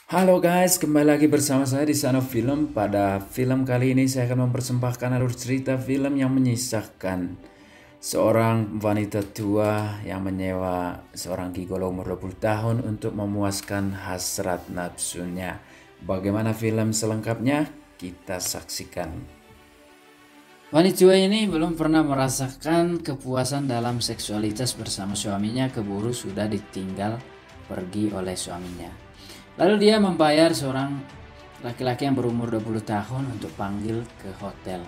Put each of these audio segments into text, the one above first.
Halo guys, kembali lagi bersama saya di Sana Film. Pada film kali ini saya akan mempersembahkan alur cerita film yang menyisahkan seorang wanita tua yang menyewa seorang gigolo umur 20 tahun untuk memuaskan hasrat nafsunya. Bagaimana film selengkapnya? Kita saksikan. Wanita tua ini belum pernah merasakan kepuasan dalam seksualitas bersama suaminya, keburu sudah ditinggal pergi oleh suaminya. Lalu dia membayar seorang laki-laki yang berumur 20 tahun untuk panggil ke hotel.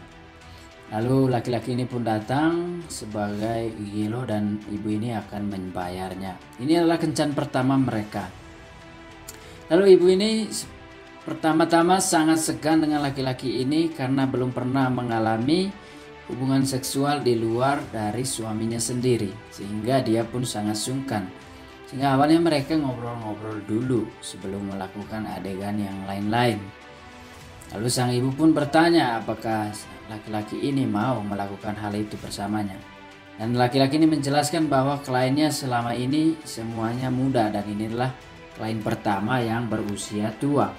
Lalu laki-laki ini pun datang sebagai gigolo dan ibu ini akan membayarnya. Ini adalah kencan pertama mereka. Lalu ibu ini pertama-tama sangat segan dengan laki-laki ini karena belum pernah mengalami hubungan seksual di luar dari suaminya sendiri, sehingga dia pun sangat sungkan. Sehingga awalnya mereka ngobrol-ngobrol dulu sebelum melakukan adegan yang lain-lain. Lalu sang ibu pun bertanya apakah laki-laki ini mau melakukan hal itu bersamanya. Dan laki-laki ini menjelaskan bahwa kliennya selama ini semuanya muda dan inilah klien pertama yang berusia tua.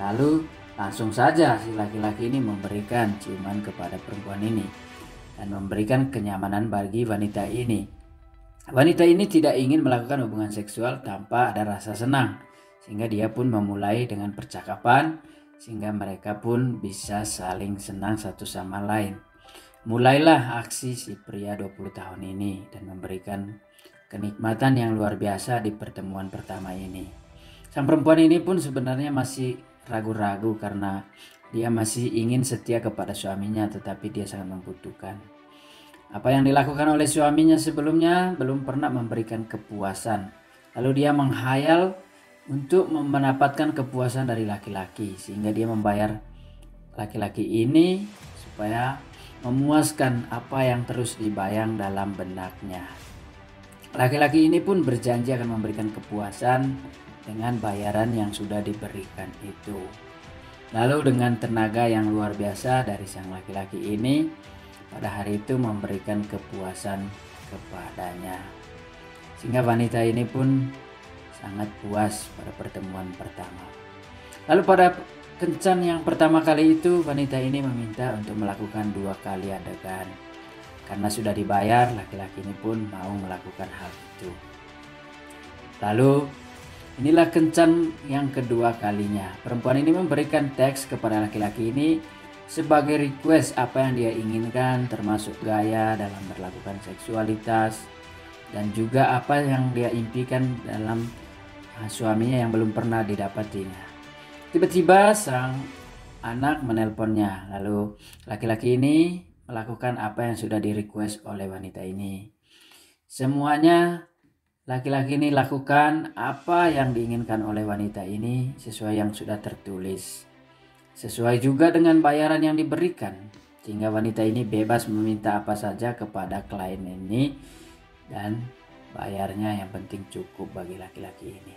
Lalu langsung saja si laki-laki ini memberikan ciuman kepada perempuan ini dan memberikan kenyamanan bagi wanita ini. Wanita ini tidak ingin melakukan hubungan seksual tanpa ada rasa senang, sehingga dia pun memulai dengan percakapan, sehingga mereka pun bisa saling senang satu sama lain. Mulailah aksi si pria 20 tahun ini dan memberikan kenikmatan yang luar biasa di pertemuan pertama ini. Sang perempuan ini pun sebenarnya masih ragu-ragu karena dia masih ingin setia kepada suaminya, tetapi dia sangat membutuhkan. Apa yang dilakukan oleh suaminya sebelumnya belum pernah memberikan kepuasan. Lalu dia menghayal untuk mendapatkan kepuasan dari laki-laki, sehingga dia membayar laki-laki ini supaya memuaskan apa yang terus dibayang dalam benaknya. Laki-laki ini pun berjanji akan memberikan kepuasan dengan bayaran yang sudah diberikan itu. Lalu dengan tenaga yang luar biasa dari sang laki-laki ini, pada hari itu memberikan kepuasan kepadanya. Sehingga wanita ini pun sangat puas pada pertemuan pertama. Lalu pada kencan yang pertama kali itu, wanita ini meminta untuk melakukan 2 kali adegan. Karena sudah dibayar, laki-laki ini pun mau melakukan hal itu. Lalu inilah kencan yang kedua kalinya. Perempuan ini memberikan teks kepada laki-laki ini sebagai request apa yang dia inginkan, termasuk gaya dalam melakukan seksualitas dan juga apa yang dia impikan dalam suaminya yang belum pernah didapatinya. Tiba-tiba sang anak menelponnya, lalu laki-laki ini melakukan apa yang sudah di-request oleh wanita ini. Semuanya laki-laki ini lakukan apa yang diinginkan oleh wanita ini sesuai yang sudah tertulis. Sesuai juga dengan bayaran yang diberikan, sehingga wanita ini bebas meminta apa saja kepada klien ini dan bayarnya yang penting cukup bagi laki-laki ini.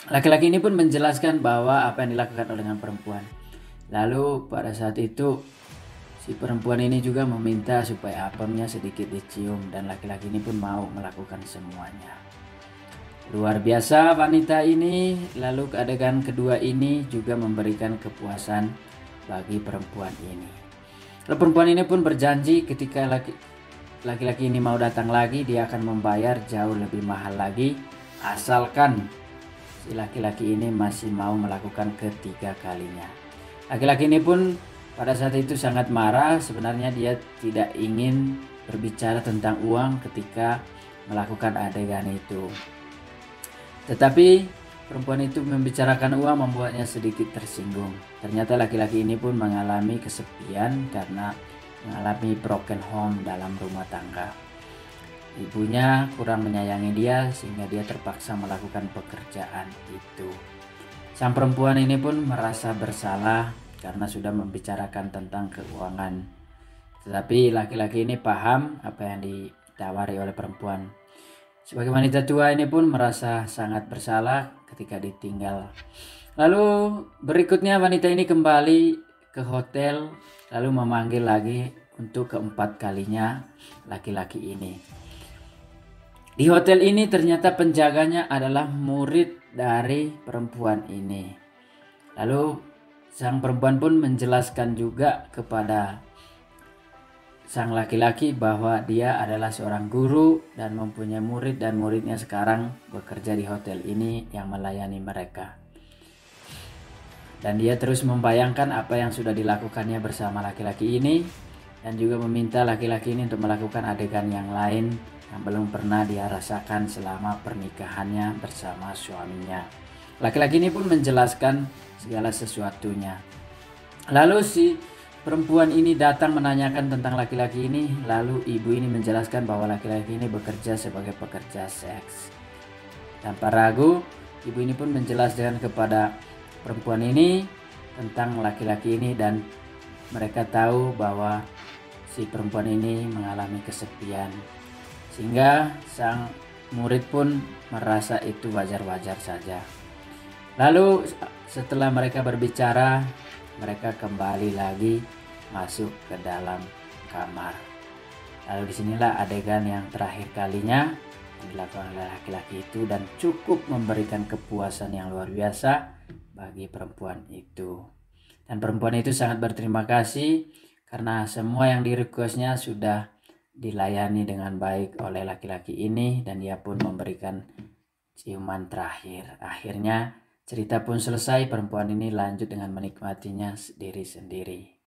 Laki-laki ini pun menjelaskan bahwa apa yang dilakukan oleh dengan perempuan. Lalu pada saat itu si perempuan ini juga meminta supaya apemnya sedikit dicium dan laki-laki ini pun mau melakukan semuanya. Luar biasa wanita ini. Lalu adegan kedua ini juga memberikan kepuasan bagi perempuan ini. Lalu perempuan ini pun berjanji ketika laki-laki ini mau datang lagi, dia akan membayar jauh lebih mahal lagi asalkan si laki-laki ini masih mau melakukan ketiga kalinya. Laki-laki ini pun pada saat itu sangat marah. Sebenarnya dia tidak ingin berbicara tentang uang ketika melakukan adegan itu. Tetapi perempuan itu membicarakan uang membuatnya sedikit tersinggung. Ternyata laki-laki ini pun mengalami kesepian karena mengalami broken home dalam rumah tangga. Ibunya kurang menyayangi dia sehingga dia terpaksa melakukan pekerjaan itu. Sang perempuan ini pun merasa bersalah karena sudah membicarakan tentang keuangan. Tetapi laki-laki ini paham apa yang ditawari oleh perempuan. Sebagai wanita tua ini pun merasa sangat bersalah ketika ditinggal. Lalu berikutnya wanita ini kembali ke hotel lalu memanggil lagi untuk keempat kalinya laki-laki ini. Di hotel ini ternyata penjaganya adalah murid dari perempuan ini. Lalu sang perempuan pun menjelaskan juga kepada sang laki-laki bahwa dia adalah seorang guru dan mempunyai murid, dan muridnya sekarang bekerja di hotel ini yang melayani mereka. Dan dia terus membayangkan apa yang sudah dilakukannya bersama laki-laki ini, dan juga meminta laki-laki ini untuk melakukan adegan yang lain yang belum pernah dia rasakan selama pernikahannya bersama suaminya. Laki-laki ini pun menjelaskan segala sesuatunya. Lalu si perempuan ini datang menanyakan tentang laki-laki ini, lalu ibu ini menjelaskan bahwa laki-laki ini bekerja sebagai pekerja seks. Tanpa ragu, ibu ini pun menjelaskan kepada perempuan ini tentang laki-laki ini, dan mereka tahu bahwa si perempuan ini mengalami kesepian. Sehingga sang murid pun merasa itu wajar-wajar saja. Lalu setelah mereka berbicara, mereka kembali lagi masuk ke dalam kamar. Lalu disinilah adegan yang terakhir kalinya yang dilakukan oleh laki-laki itu, dan cukup memberikan kepuasan yang luar biasa bagi perempuan itu. Dan perempuan itu sangat berterima kasih karena semua yang di-requestnya sudah dilayani dengan baik oleh laki-laki ini, dan dia pun memberikan ciuman terakhir. Akhirnya cerita pun selesai, perempuan ini lanjut dengan menikmatinya sendiri-sendiri.